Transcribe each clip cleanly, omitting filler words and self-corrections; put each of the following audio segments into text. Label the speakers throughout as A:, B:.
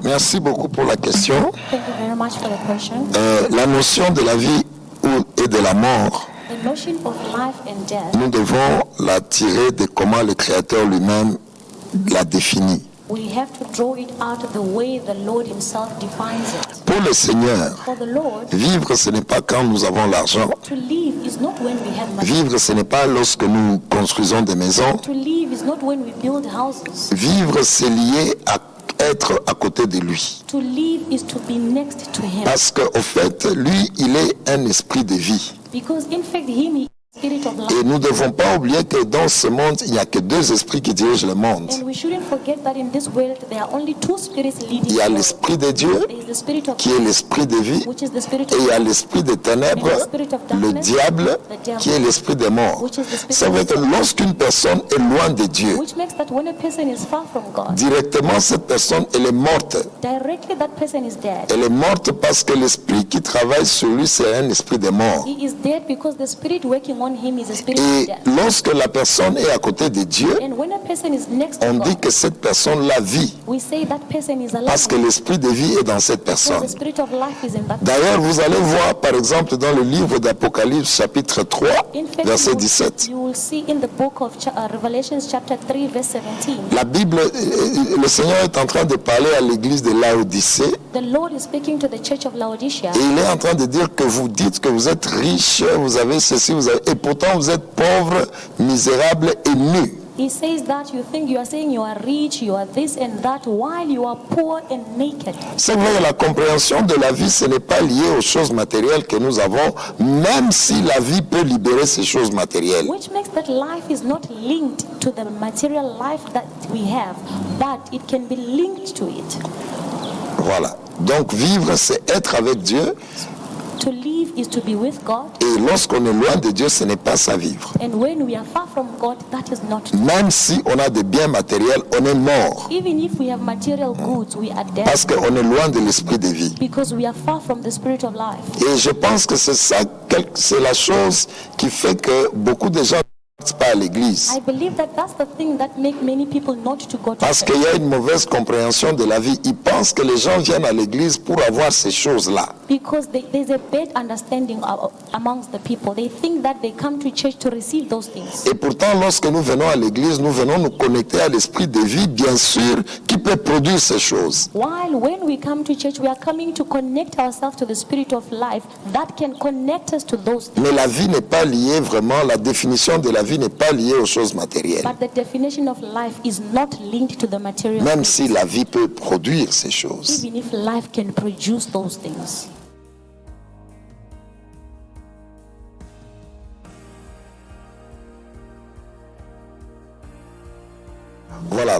A: merci beaucoup pour la question.
B: Thank you very much for the question.
A: La notion de la vie et de la mort,
B: The notion of life and death,
A: nous devons la tirer de comment le Créateur lui-même l'a définie.
B: we have to draw it out the way the Lord himself defines it.
A: Pour le Seigneur,
B: For the Lord,
A: vivre ce n'est pas quand nous avons l'argent.
B: to live is not when we have money.
A: Vivre ce n'est pas lorsque nous construisons des maisons.
B: To live is not when we build houses.
A: Vivre, c'est lié à être à côté de lui.
B: To live is to be next to him.
A: Parce qu'au fait, lui, il est un esprit de vie.
B: Because in fact him is the spirit of
A: Et
B: life.
A: nous ne devons pas oublier que dans ce monde, il n'y a que deux esprits qui dirigent le monde.
B: And we shouldn't forget that in this world there are only two spirits leading
A: Il y a
B: the world.
A: l'esprit de Dieu,
B: There is the spirit of
A: qui est l'esprit de vie,
B: which is the spirit
A: et
B: of
A: il y a
B: life,
A: l'esprit des ténèbres, le diable, qui est l'esprit des morts. Ça veut dire que lorsqu'une personne est loin de Dieu,
B: which makes that when a person is far from God,
A: directement cette personne, elle est morte.
B: directly that person is dead.
A: Elle est morte parce que l'esprit qui travaille sur lui, c'est un esprit de mort.
B: He is dead because the spirit working on him is a spirit
A: Et
B: of death.
A: lorsque la personne est à côté de Dieu,
B: And when a person is next to
A: on dit
B: God,
A: que cette personne-là vit,
B: we say that person is alive
A: parce que l'esprit de vie est dans cette
B: because
A: personne.
B: the spirit of life is in that person.
A: D'ailleurs, vous allez voir, par exemple, dans le livre d'Apocalypse, chapitre 3,
B: In fact,
A: verset 17.
B: you will see in the book of Revelations chapter 3 verse 17.
A: La Bible, le Seigneur est en train de parler à l'église de Laodicée,
B: The Lord is speaking to the church of Laodicea,
A: et il est en train de dire que vous dites que vous êtes riche, vous avez ceci, et pourtant vous êtes pauvre, misérable et nu.
B: He says that you think you are saying you are rich, you are this and that, while you are poor and naked.
A: C'est vrai, la compréhension de la vie, ce n'est pas lié aux choses matérielles que nous avons, même si la vie peut libérer ces choses matérielles.
B: Which makes that life is not linked to the material life that we have, but it can be linked to it.
A: Voilà. Donc vivre, c'est être avec Dieu,
B: To live is to be with God,
A: et lorsqu'on est loin de Dieu, ce n'est pas ça vivre.
B: and when we are far from God, that is not.
A: Même si on a des biens matériels, on est mort,
B: Even if we have material goods, we are dead
A: parce qu'on est loin de l'esprit de vie.
B: because we are far from the spirit of life.
A: Et je pense que c'est ça, c'est la chose qui fait que beaucoup de gens ne partent pas à l'église.
B: I believe that that's the thing that make many people not to go to
A: Parce
B: church.
A: qu'il y a une mauvaise compréhension de la vie. Ils pensent que les gens viennent à l'église pour avoir ces choses-là.
B: Because there's a bad understanding amongst the people. They think that they come to church to receive those things.
A: Et pourtant, lorsque nous venons à l'église, nous venons nous connecter à l'esprit de vie, bien sûr, qui peut produire ces choses.
B: While when we come to church, we are coming to connect ourselves to the spirit of life that can connect us to those things.
A: Mais la vie n'est pas liée vraiment, la définition de la vie n'est pas liée aux choses matérielles.
B: But the definition of life is not linked to the material
A: Même
B: things,
A: si la vie peut produire ces choses.
B: even if life can produce those things.
A: Voilà.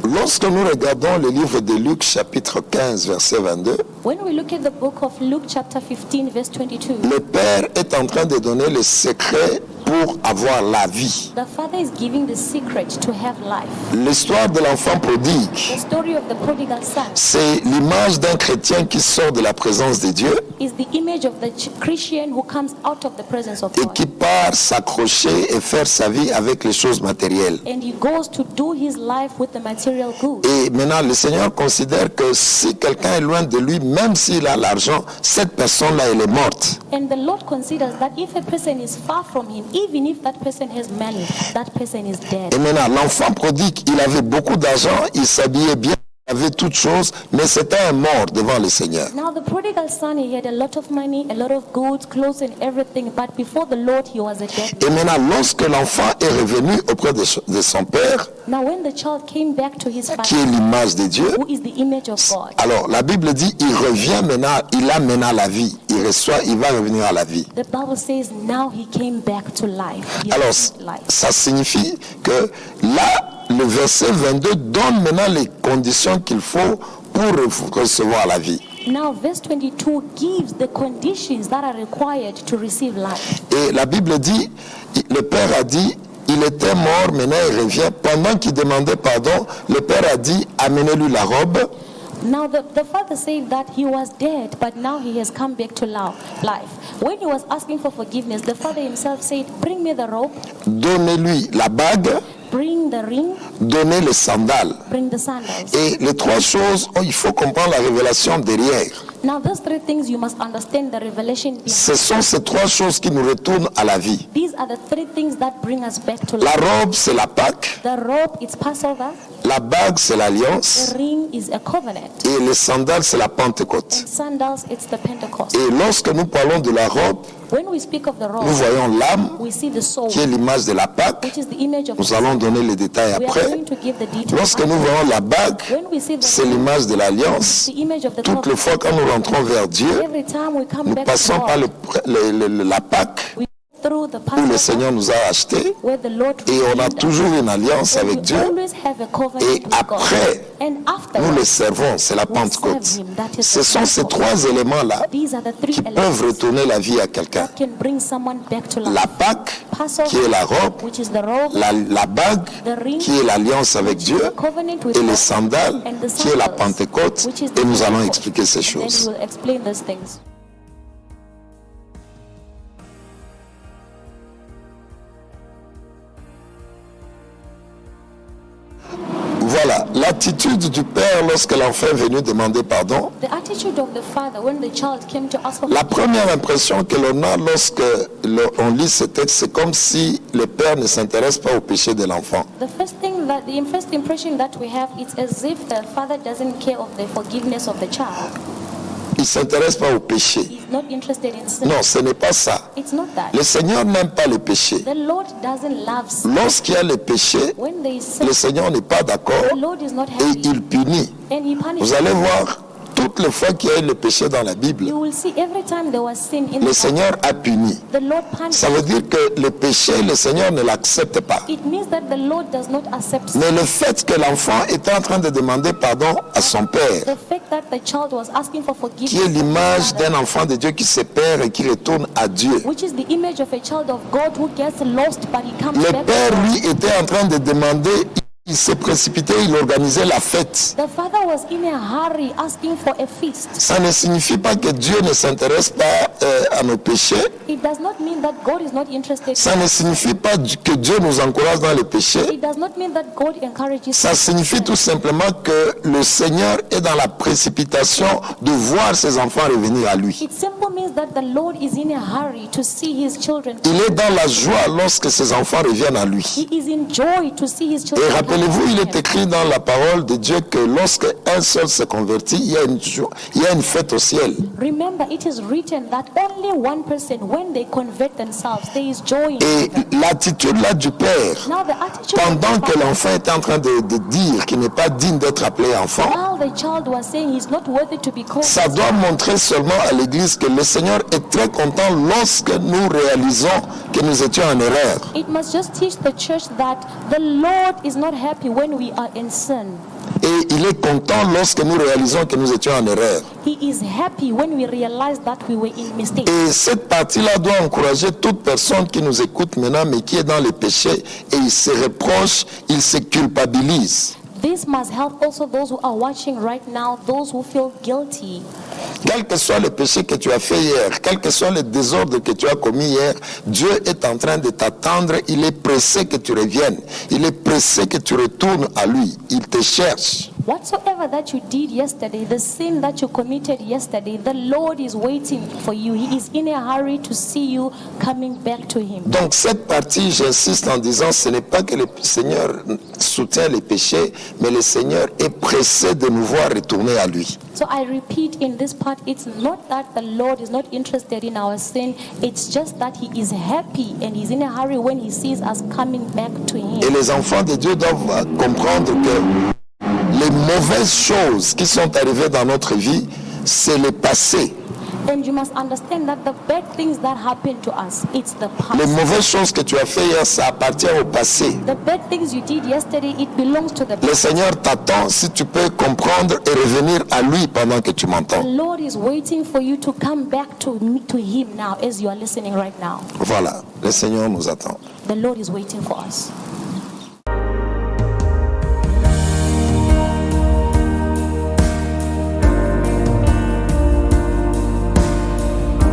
A: Lorsque nous regardons le livre de Luc, chapitre 15, verset 22,
B: When we look at the book of Luke chapter 15 verse 22,
A: le Père est en train de donner le secret pour avoir la vie.
B: the Father is giving the secret to have life.
A: L'histoire de l'enfant prodigue,
B: The story of the prodigal son
A: c'est l'image d'un chrétien qui sort de la présence de Dieu
B: is the image of the Christian who comes out of the presence of
A: et
B: God.
A: qui part s'accrocher et faire sa vie avec les choses matérielles.
B: And he goes to do his life with the material goods.
A: Et maintenant, le Seigneur considère que si quelqu'un est loin de lui, même s'il a l'argent, cette personne-là, elle est morte.
B: And the Lord considers that if a person is far from him, even if that person has money, that person is dead.
A: Et maintenant, l'enfant prodigue, il avait beaucoup d'argent, il s'habillait bien, il avait toutes choses, mais c'était un mort devant le Seigneur.
B: Now the prodigal son, he had a lot of money, a lot of goods, clothes and everything, but before the Lord he was a dead
A: Et
B: man.
A: maintenant, lorsque l'enfant est revenu auprès de son père,
B: Now when the child came back to his
A: qui est
B: father,
A: l'image de Dieu,
B: who is the image of God,
A: alors la Bible dit, il revient maintenant, il a maintenant la vie. Il reçoit, il va revenir à la vie.
B: the Bible says now he came back to life. He
A: Alors,
B: received life.
A: ça signifie que là, le verset 22 donne maintenant les conditions qu'il faut pour recevoir la vie.
B: Now verse 22 gives the conditions that are required to receive life.
A: Et la Bible dit, le Père a dit, il était mort, maintenant il revient. Pendant qu'il demandait pardon, le Père a dit, amenez-lui la robe.
B: Now the father said that he was dead, but now he has come back to life. When he was asking for forgiveness, the father himself said, bring me the robe,
A: Donnez-lui la bague.
B: Bring the ring,
A: donner les sandales.
B: bring the sandals.
A: Et les trois choses, il faut comprendre la révélation derrière.
B: Now those three things you must understand the revelation behind.
A: Ce sont ces trois choses qui nous retournent à la vie.
B: These are the three things that bring us back to
A: La
B: life.
A: robe, c'est la Pâque.
B: The robe is Passover.
A: La bague, c'est l'alliance.
B: The ring is a covenant.
A: Et les sandales, c'est la Pentecôte.
B: And sandals, it's the Pentecost.
A: Et lorsque nous parlons de la robe,
B: When we speak of the
A: nous
B: robe,
A: voyons l'âme,
B: we see the soul,
A: qui est l'image de la Pâque.
B: which is the image of
A: Nous allons donner les détails
B: We are
A: après.
B: going to give the details.
A: Lorsque nous voyons la bague,
B: When we see the
A: c'est l'image de l'alliance.
B: the image of the
A: Toutes les
B: covenant,
A: fois quand nous rentrons vers Dieu,
B: every time we come
A: nous
B: back to
A: passons par
B: God,
A: la Pâque
B: we go through the
A: où le
B: Passover,
A: Seigneur nous a achetés.
B: where the Lord
A: Et on a
B: redeemed us.
A: toujours une alliance
B: And
A: avec
B: we
A: Dieu.
B: always have a covenant
A: Et
B: with God.
A: après,
B: And
A: nous le
B: after,
A: servons, c'est la Pentecôte. Ce sont ces trois éléments-là
B: these are the three
A: qui peuvent
B: elements
A: retourner la vie à quelqu'un.
B: that can bring someone back to life.
A: La Pâque,
B: Passover,
A: qui est la robe,
B: which is the robe,
A: la bague,
B: the ring,
A: qui est l'alliance avec
B: which is
A: Dieu,
B: the covenant with
A: et les
B: God,
A: sandales,
B: and the
A: qui est la
B: sandals,
A: Pentecôte,
B: which is the
A: et nous allons
B: Pentecost.
A: expliquer ces
B: And then
A: choses.
B: we will explain those things.
A: Voilà, l'attitude du père lorsque l'enfant est venu demander pardon.
B: The attitude of the father when the child came to ask for
A: La première impression que l'on a lorsque on lit ce texte, c'est comme si le père ne s'intéresse pas au péché de l'enfant.
B: the first impression that we have, it's as if the father doesn't care of the forgiveness of the child.
A: Il ne s'intéresse pas au péché.
B: He's not interested in sin.
A: Non, ce n'est pas ça.
B: It's not that.
A: Le Seigneur n'aime pas le péché.
B: The Lord doesn't love sin.
A: Lorsqu'il y a le péché,
B: When there is sin,
A: le Seigneur n'est pas d'accord
B: the Lord is not
A: et
B: happy
A: il punit.
B: and he punishes.
A: Vous allez voir, toutes les fois qu'il y a eu le péché dans la Bible,
B: You will see every time there was sin in
A: le
B: the
A: Seigneur a puni.
B: the Lord punishes.
A: Ça veut dire que le péché, le Seigneur ne l'accepte pas.
B: It means that the Lord does not accept sin.
A: Mais le fait que l'enfant était en train de demander pardon à son père,
B: The fact that the child was asking for forgiveness,
A: qui est
B: from his
A: l'image
B: father,
A: d'un enfant de Dieu qui se perd et qui retourne à Dieu.
B: which is the image of a child of God who gets lost but he comes
A: Le
B: back.
A: père, lui, était en train de demander, il s'est précipité, il organisait la fête.
B: The father was in a hurry asking for a feast.
A: Ça ne signifie pas que Dieu ne s'intéresse pas à nos péchés.
B: It does not mean that God is not interested.
A: Ça ne signifie pas que Dieu nous encourage dans les péchés.
B: It does not mean that God encourages.
A: Ça signifie tout simplement que le Seigneur est dans la précipitation de voir ses enfants revenir à lui.
B: It simply means that the Lord is in a hurry to see his children.
A: Il est dans la joie lorsque ses enfants reviennent à lui.
B: He is in joy to see his
A: Et
B: children.
A: rappelez-vous, il
B: coming
A: est
B: to him.
A: écrit dans la parole de Dieu que lorsque un seul se convertit, il y a une fête au ciel.
B: Remember, it is written that only one person, when they convert themselves, there is joy in
A: Et
B: heaven.
A: l'attitude là du père,
B: Now the attitude of
A: pendant
B: the
A: que
B: father,
A: l'enfant est en train de dire qu'il n'est pas digne d'être appelé enfant,
B: while the child was saying he's not worthy to be called,
A: ça doit montrer seulement à l'église que le Seigneur est très content lorsque nous réalisons que nous étions en erreur.
B: it must just teach the church that the Lord is not happy when we are in sin.
A: Et il est content lorsque nous réalisons que nous étions en erreur.
B: He is happy when we realize that we were in mistake.
A: Et cette partie-là doit encourager toute personne qui nous écoute maintenant, mais qui est dans les péchés, et il se reproche, il se culpabilise.
B: This must help also those who are watching right now, those who feel guilty.
A: Quel que soit le péché que tu as fait hier, quel que soit le désordre que tu as commis hier, Dieu est en train de t'attendre, il est pressé que tu reviennes, il est pressé que tu retournes à lui, il te cherche.
B: Whatsoever that you did yesterday, the sin that you committed yesterday, the Lord is waiting for you. He is in a hurry to see you coming back to him.
A: Donc cette partie, j'insiste en disant, ce n'est pas que le Seigneur soutient les péchés, mais le Seigneur est pressé de nous voir retourner à lui.
B: So I repeat, in this part, it's not that the Lord is not interested in our sin. It's just that he is happy and he's in a hurry when he sees us coming back to him.
A: Et les enfants de Dieu doivent comprendre que les mauvaises choses qui sont arrivées dans notre vie, c'est le passé.
B: And you must understand that the bad things that happen to us, it's the
A: Les
B: past.
A: mauvaises choses que tu as fait hier, ça appartient au passé.
B: The bad things you did yesterday, it belongs to the
A: Le
B: past.
A: Seigneur t'attend si tu peux comprendre et revenir à lui pendant que tu
B: The
A: m'entends.
B: Lord is waiting for you to come back to him now as you are listening right now.
A: Voilà, le Seigneur nous attend.
B: The Lord is waiting for us.